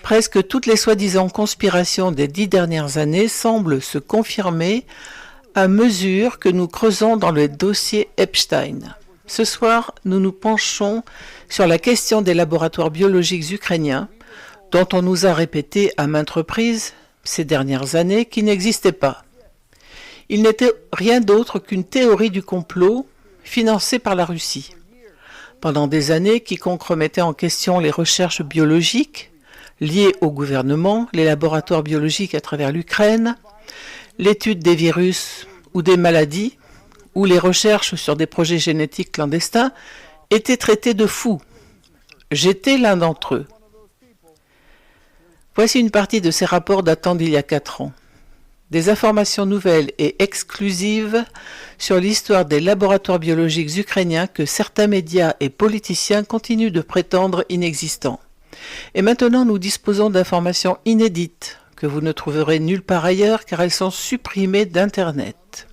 Presque toutes les soi-disant conspirations des 10 dernières années semblent se confirmer à mesure que nous creusons dans le dossier Epstein. Ce soir, nous nous penchons sur la question des laboratoires biologiques ukrainiens, dont on nous a répété à maintes reprises ces dernières années qu'ils n'existaient pas. Il n'était rien d'autre qu'une théorie du complot financée par la Russie. Pendant des années, quiconque remettait en question les recherches biologiques liées au gouvernement, les laboratoires biologiques à travers l'Ukraine, l'étude des virus ou des maladies, ou les recherches sur des projets génétiques clandestins, étaient traités de fous. J'étais l'un d'entre eux. Voici une partie de ces rapports datant d'il y a 4 ans. Des informations nouvelles et exclusives sur l'histoire des laboratoires biologiques ukrainiens que certains médias et politiciens continuent de prétendre inexistants. Et maintenant, nous disposons d'informations inédites que vous ne trouverez nulle part ailleurs car elles sont supprimées d'Internet.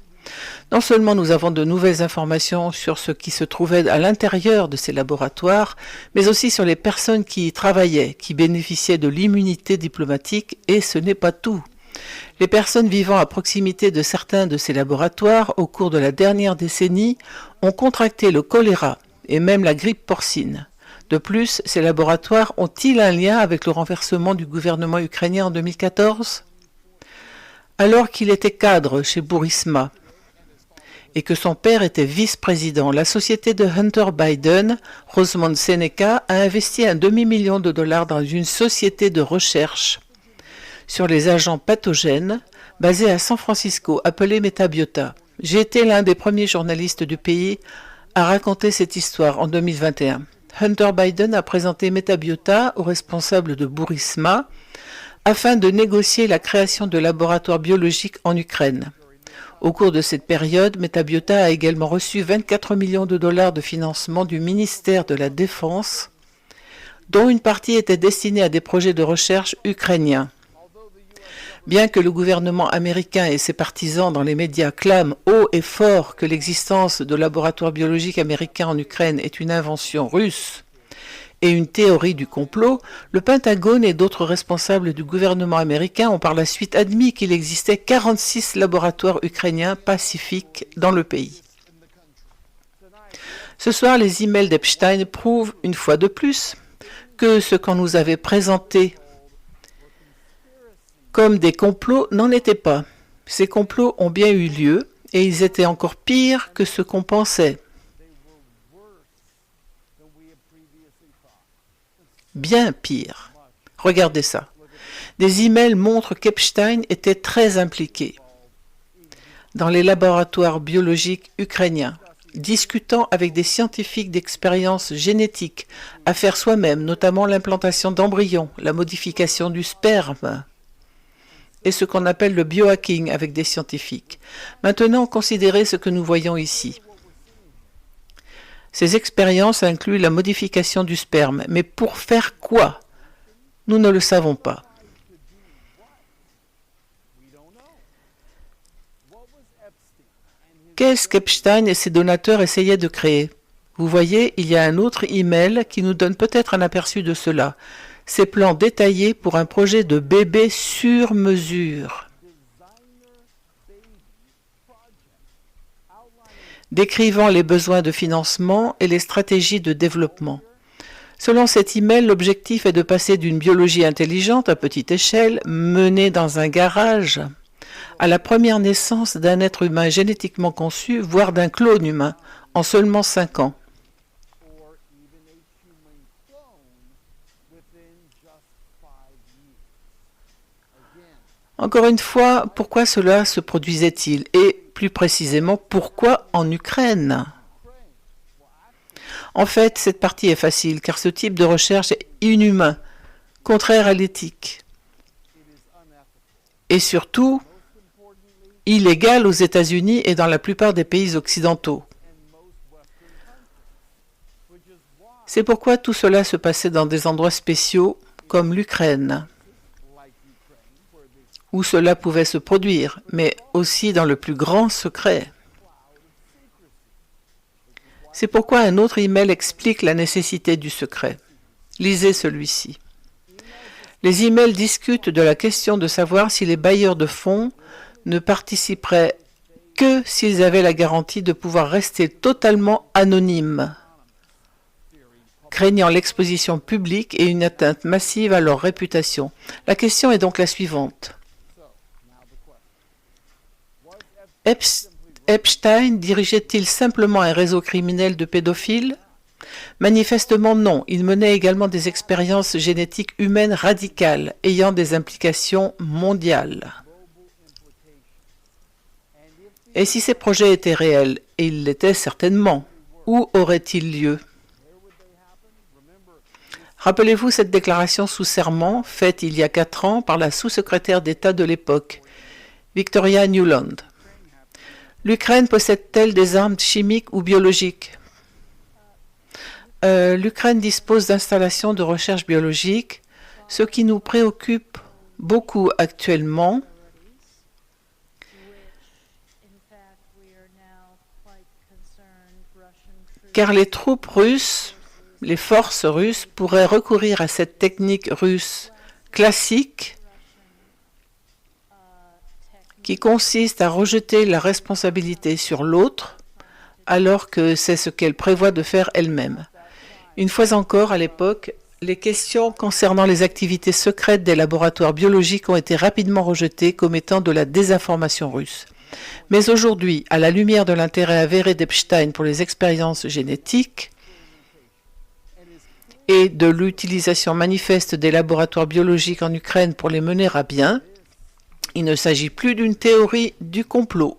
Non seulement nous avons de nouvelles informations sur ce qui se trouvait à l'intérieur de ces laboratoires, mais aussi sur les personnes qui y travaillaient, qui bénéficiaient de l'immunité diplomatique, et ce n'est pas tout. Les personnes vivant à proximité de certains de ces laboratoires au cours de la dernière décennie ont contracté le choléra et même la grippe porcine. De plus, ces laboratoires ont-ils un lien avec le renversement du gouvernement ukrainien en 2014 ? Alors qu'il était cadre chez Burisma et que son père était vice-président, la société de Hunter Biden, Rosemont Seneca, a investi $1 demi-million dans une société de recherche sur les agents pathogènes basée à San Francisco, appelée Metabiota. J'ai été l'un des premiers journalistes du pays à raconter cette histoire en 2021. Hunter Biden a présenté Metabiota aux responsables de Burisma afin de négocier la création de laboratoires biologiques en Ukraine. Au cours de cette période, Metabiota a également reçu $24 millions de financement du ministère de la Défense, dont une partie était destinée à des projets de recherche ukrainiens. Bien que le gouvernement américain et ses partisans dans les médias clament haut et fort que l'existence de laboratoires biologiques américains en Ukraine est une invention russe et une théorie du complot, le Pentagone et d'autres responsables du gouvernement américain ont par la suite admis qu'il existait 46 laboratoires ukrainiens pacifiques dans le pays. Ce soir, les emails d'Epstein prouvent une fois de plus que ce qu'on nous avait présenté comme des complots n'en était pas. Ces complots ont bien eu lieu et ils étaient encore pires que ce qu'on pensait. Bien pire. Regardez ça. Des emails montrent qu'Epstein était très impliqué dans les laboratoires biologiques ukrainiens, discutant avec des scientifiques d'expériences génétiques à faire soi-même, notamment l'implantation d'embryons, la modification du sperme et ce qu'on appelle le biohacking avec des scientifiques. Maintenant, considérez ce que nous voyons ici. Ces expériences incluent la modification du sperme, mais pour faire quoi? Nous ne le savons pas. Qu'est-ce qu'Epstein et ses donateurs essayaient de créer? Vous voyez, il y a un autre email qui nous donne peut-être un aperçu de cela. Ces plans détaillés pour un projet de bébé sur mesure, décrivant les besoins de financement et les stratégies de développement. Selon cet email, l'objectif est de passer d'une biologie intelligente à petite échelle, menée dans un garage, à la première naissance d'un être humain génétiquement conçu, voire d'un clone humain, en seulement 5 ans. Encore une fois, pourquoi cela se produisait-il? Et plus précisément, pourquoi en Ukraine? En fait, cette partie est facile, car ce type de recherche est inhumain, contraire à l'éthique. Et surtout, illégal aux États-Unis et dans la plupart des pays occidentaux. C'est pourquoi tout cela se passait dans des endroits spéciaux, comme l'Ukraine, où cela pouvait se produire, mais aussi dans le plus grand secret. C'est pourquoi un autre email explique la nécessité du secret. Lisez celui-ci. Les emails discutent de la question de savoir si les bailleurs de fonds ne participeraient que s'ils avaient la garantie de pouvoir rester totalement anonymes, craignant l'exposition publique et une atteinte massive à leur réputation. La question est donc la suivante. Epstein dirigeait-il simplement un réseau criminel de pédophiles? Manifestement non, il menait également des expériences génétiques humaines radicales, ayant des implications mondiales. Et si ces projets étaient réels, et ils l'étaient certainement, où auraient-ils lieu? Rappelez-vous cette déclaration sous serment faite il y a 4 ans par la sous-secrétaire d'État de l'époque, Victoria Nuland. L'Ukraine possède-t-elle des armes chimiques ou biologiques? L'Ukraine dispose d'installations de recherche biologique. Ce qui nous préoccupe beaucoup actuellement, car les troupes russes, les forces russes pourraient recourir à cette technique russe classique qui consiste à rejeter la responsabilité sur l'autre alors que c'est ce qu'elle prévoit de faire elle-même. Une fois encore, à l'époque, les questions concernant les activités secrètes des laboratoires biologiques ont été rapidement rejetées comme étant de la désinformation russe. Mais aujourd'hui, à la lumière de l'intérêt avéré d'Epstein pour les expériences génétiques et de l'utilisation manifeste des laboratoires biologiques en Ukraine pour les mener à bien, il ne s'agit plus d'une théorie du complot.